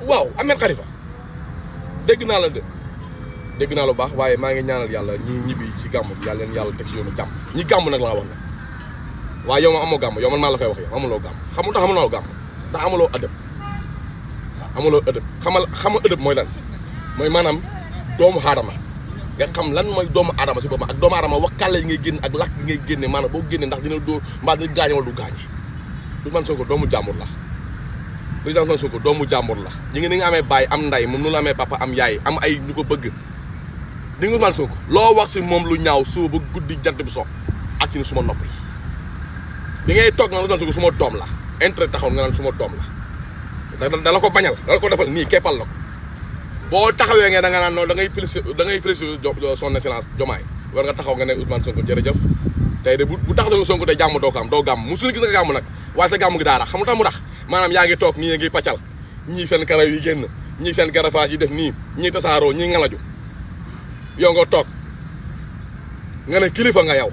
waaw Ahmed Khalifa dégg naa la de dégg naa lu baax waaye maa ngi ñaanal yàlla ñi ñibbi si gàmm gi yàlla leen yàlla teg si yoonu jàmm ñi gàmm nag laa wax nag waaye yow ma amoo gàmm yow man maa la koy wax yow amuloo gàmm xamul tax amuloo gàmm ndax amuloo ëdëb xama ëdëb mooy lan mooy maanaam doomu aadama nga xam lan mooy doomu aadama si boppam ak doomu aadama wax kàlla yi ngay génn ak lakk yi ngay génne maanaam boo génne ndax dina dóor mbaa dina gaañe wala du gaañe Ousmane Sonko doomu jàmbur la président Ousmane Sonko doomu jàmbur la ñi ngi ni nga amee baay am nday moom noonu la amee papa am yaay am ay ñu ko bëgg di nga Ousmane Sonko loo wax si moom lu ñaaw suba ba guddi jant bi so ak ci ni suma nopp yi bi ngay toog naan Ousmane Sonko suma doom la intérêt taxaw nga naan suma doom la dala ko bañal dala ko defal nii keppal la ko boo taxawee nga da nga naan noonu da ngay féliciter son excellence Diomaye war nga taxaw nga ne Ousmane Sonko jërëjëf tey de bu taxawee Sonko tey jàmm doo ko am doo gàmm musul gis nga gàmm nag waaye sa gàmm gi daara xam nga tax mu tax maanaam yaa ngi toog ñii ngi paccal ñii seen karaw yi génn ñii seen garafage yi def nii ñii tasaaroo ñii ngalaju yow nga toog nga ne kilifa nga yow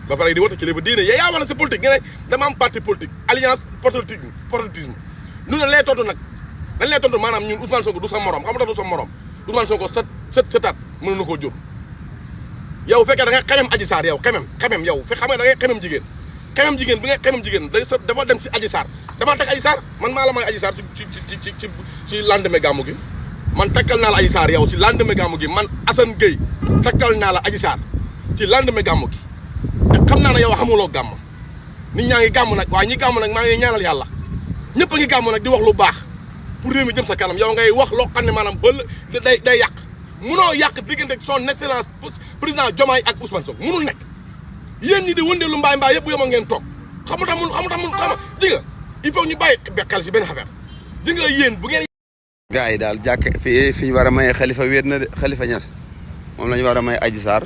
ba pare di wota kilifa diine yaa wax na si politique nga ne dama am parti politique alliance patriotisme nu ne lay tontu nag dañ lay tontu maanaam ñun Ousmane Sonko du sa morom xam nga du sa morom Ousmane Sonko sëtaat mën na koo jur yow fekkee da nga xemem Adji Sarr yow xemem yow fe xam nga da ngay xemem jigéen bi nga xemem jigéen dafa dem si Adji Sarr damaa teg Adji Sarr man maa la may Adji Sarr ci lendemain gàmmu gi man takkal naa la Adji Sarr yow ci lendemain gàmmu gi man Assane Gueye takkal naa la Adji Sarr ci lendemain gàmmu gi te xam naa ne yow xamuloo gàmm nit ñaa ngi gàmm nag waaye ñi gàmm nag maa ngi ñaanal yàlla ñëpp a ngi gàmm nag di wax lu baax pour réew mi jëm sa kanam yow ngay wax loo xam ne maanaam bël day yàq munoo yàq diggante son excellence président Diomaye ak Ousmane Sonko munul nekk yéen ñi di wëndeelu mbaay yëpp yoma ngeen toog xamu di nga il faut ñu bàyyi bekkal si benn affaire di nga yéen bu ngeen gars yi daal jàkk fi ñu war a maye Khalifa wéet na de Khalifa Niass moom la ñu war a may Adji Sarr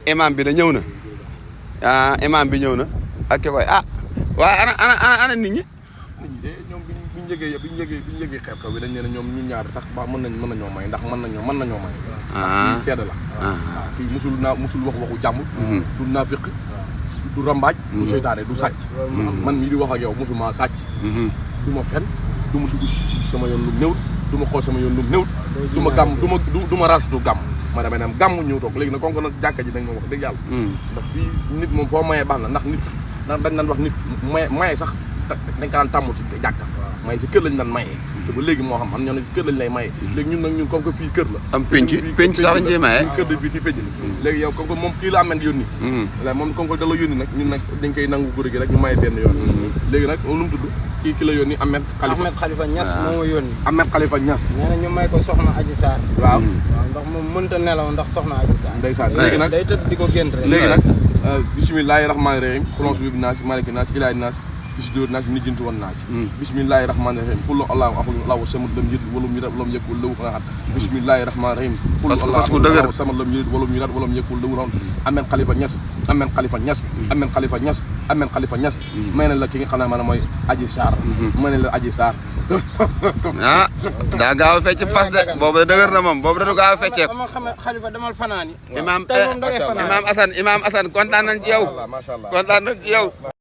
imam bi da ñëw na imam bi ñëw na ak koy waaye ana nit ñi ñoom biñu yëgee xew-xew bi dañ ne ñoom ñu ñaar tax ba mën nañoo may ndax mën nañoo may kii seede la waaw kii musul wax waxu jàmm du naafiq du rambaaj du seytaane du sàcc man mii di wax ak yow musuma sàcc du ma fen du ma dugg si sama yoon lu néew du ma xool sama yoon lu néew du ma gàmm du ma ras du gàmm ma damay naan gàmm ñëw toog léegi nag kon nag jàkka ji dañ ma wax dëgg yàlla ndax fii nit moom foo mayee baax na ndax nit sax dañ naan wax nit maye sax dañ ko daan tàmmul si jàkka maye si kër lañ daan mayee te ba léegi moo xam am ñoo ne si kër lañ lay mayee léegi ñun nag ñun comme que fii kër la am penc sax lañ ciy maye kër de fii ci penc léegi yow comme que moom kii la amee yónni léegi moom comme que da la yónni nag ñun nag dañ koy nangu góor gi rek ñu maye benn yoon léegi nag lu mu tudd ki la yónni Ahmed Khalifa Niass moo ma yónni Ahmed Khalifa Niass nee na ñu may ko soxna Adji Sarr waaw ndax moom mënta nelaw ndax soxna Adji Sarr ndeysaan léegi nag day tëdd di ko gént rek léegi nag bismillahi rahmaani rahim xulons bi naas maliki naas ilaahi naas fisdóor naas ni jintu woon naas bismillahi rahmaani rahim xullu allahu axul law samad lam yëlit walum yëdat walam yëkkul lawu xanaxat bismillahi rahmaani rahim xullu allahu samad lam yëlit walum yëdat walam yëkkul lawu xanaxat Ahmed Khalifa Niass Ahmed Khalifa Niass Ahmed Khalifa Niass Ahmed Khalifa Niass may na la ki nga xam ne maanaam mooy Adji Sarr may na la Adji Sarr daa gaaw a fecc fas de boobu da dëgër na moom boobu da du gaaw a fecceek Khalifa demal fanaani imam Assane kontaan nañ ci yow kontaan nañ ci yow